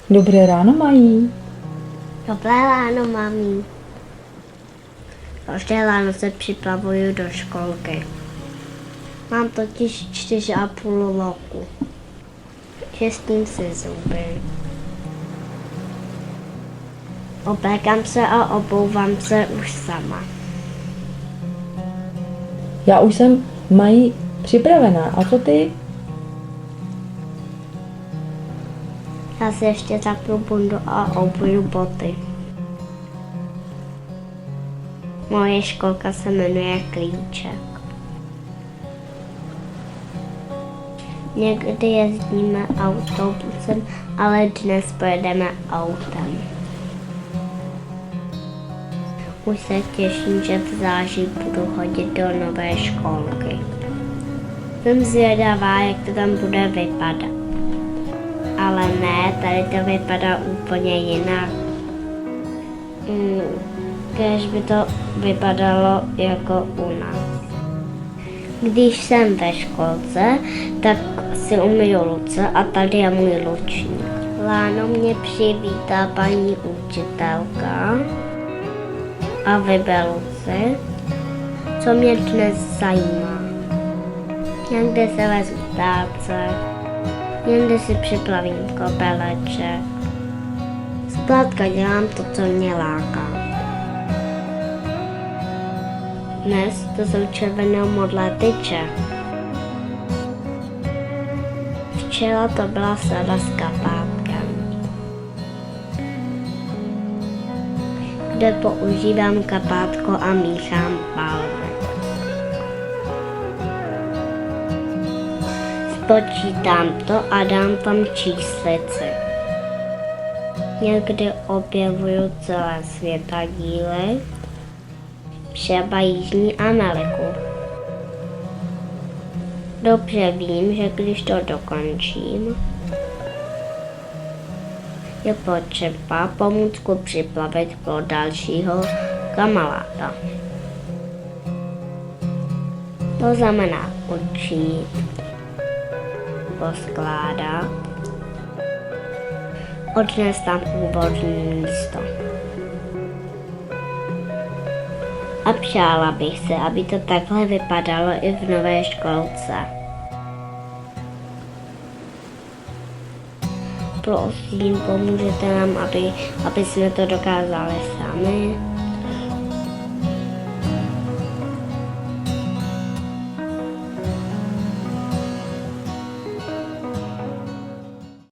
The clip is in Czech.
Dobré ráno, Mají. Dobré ráno, mami. Každé ráno se připravuju do školky. Mám totiž 4,5 roku. Čistím si zuby. Oblékám se a obouvám se už sama. Já už jsem, Mají, připravená. A co ty? Já si ještě zapnu bundu a obuju boty. Moje školka se jmenuje Klíček. Někdy jezdíme autobusem, ale dnes pojedeme autem. Už se těším, že v září budu chodit do nové školky. Jsem zvědavá, jak to tam bude vypadat. Ale ne, tady to vypadá úplně jinak. Kéž by to vypadalo jako u nás. Když jsem ve školce, tak si umyju ruce a tady je můj ručník. Ráno mě přivítá paní učitelka a vyberu si, co mě dnes zajímá. Někde se vezmu táce, někde si připlavím kopeleček. Zkrátka dělám to, co mě láká. Dnes to jsou červenomodlé tyče. Včera to byla sada s kapátkem, kde používám kapátko a míchám barvy. Spočítám to a dám tam číslici. Někdy objevuju celé světadíly, třeba Jižní Ameriku. Dobře vím, že když to dokončím, je potřeba pomůcku připlavit pro dalšího kamaráda. To znamená učit, poskládat, odnést tam původní místo. A přála bych se, aby to takhle vypadalo i v nové školce. Prosím, pomůžete nám, aby jsme to dokázali sami.